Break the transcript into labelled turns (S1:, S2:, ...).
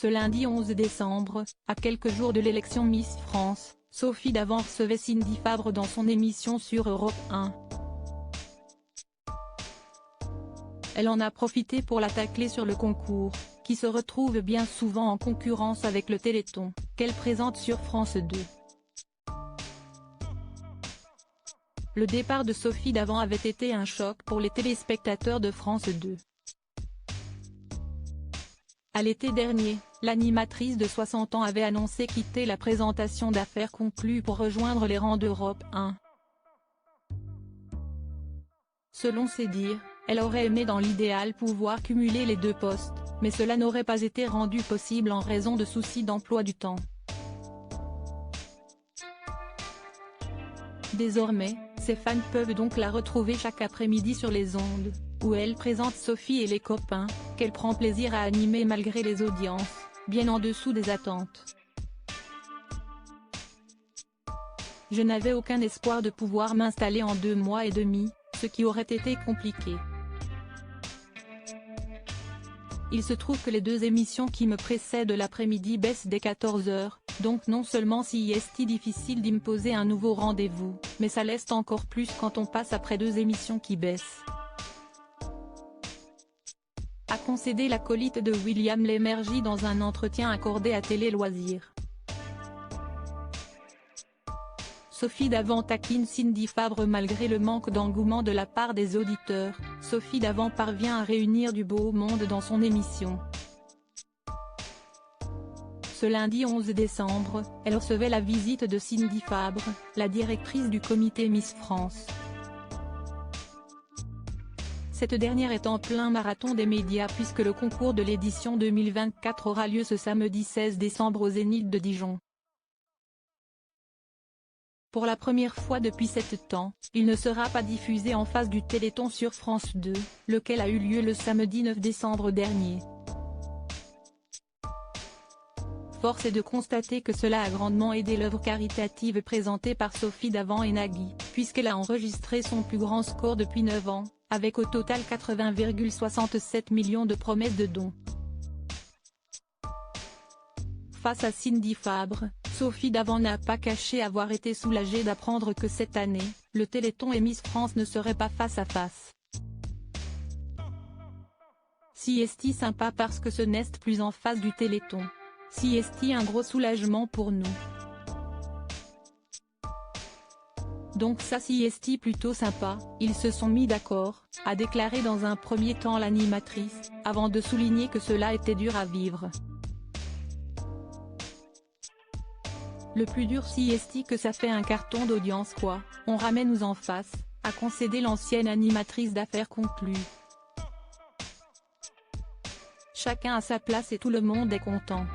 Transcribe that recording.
S1: Ce lundi 11 décembre, à quelques jours de l'élection Miss France, Sophie Davant recevait Cindy Fabre dans son émission sur Europe 1. Elle en a profité pour la tacler sur le concours, qui se retrouve bien souvent en concurrence avec le Téléthon, qu'elle présente sur France 2. Le départ de Sophie Davant avait été un choc pour les téléspectateurs de France 2. À l'été dernier, l'animatrice de 60 ans avait annoncé quitter la présentation d'Affaires conclues pour rejoindre les rangs d'Europe 1. Selon ses dires, elle aurait aimé dans l'idéal pouvoir cumuler les deux postes, mais cela n'aurait pas été rendu possible en raison de soucis d'emploi du temps. Désormais, ses fans peuvent donc la retrouver chaque après-midi sur les ondes, où elle présente Sophie et les copains, qu'elle prend plaisir à animer malgré les audiences, bien en dessous des attentes. Je n'avais aucun espoir de pouvoir m'installer en 2 mois et demi, ce qui aurait été compliqué. Il se trouve que les 2 émissions qui me précèdent l'après-midi baissent dès 14 h, donc non seulement si est difficile d'imposer un nouveau rendez-vous, mais ça l'est encore plus quand on passe après 2 émissions qui baissent. A concédé l'acolyte de William Lémergie dans un entretien accordé à Télé Loisirs. Sophie Davant taquine Cindy Fabre. Malgré le manque d'engouement de la part des auditeurs, Sophie Davant parvient à réunir du beau monde dans son émission. Ce lundi 11 décembre, elle recevait la visite de Cindy Fabre, la directrice du comité Miss France. Cette dernière est en plein marathon des médias puisque le concours de l'édition 2024 aura lieu ce samedi 16 décembre au Zénith de Dijon. Pour la première fois depuis 7 ans, il ne sera pas diffusé en face du Téléthon sur France 2, lequel a eu lieu le samedi 9 décembre dernier. Force est de constater que cela a grandement aidé l'œuvre caritative présentée par Sophie Davant et Nagui, puisqu'elle a enregistré son plus grand score depuis 9 ans, avec au total 80,67 millions de promesses de dons. Face à Cindy Fabre, Sophie Davant n'a pas caché avoir été soulagée d'apprendre que cette année, le Téléthon et Miss France ne seraient pas face à face. Si est sympa parce que ce n'est plus en face du Téléthon. Si est un gros soulagement pour nous. Donc ça si est plutôt sympa, ils se sont mis d'accord, a déclaré dans un premier temps l'animatrice, avant de souligner que cela était dur à vivre. Le plus dur si est que ça fait un carton d'audience quoi, on ramène nous en face, a concédé l'ancienne animatrice d'Affaires conclues. Chacun a sa place et tout le monde est content.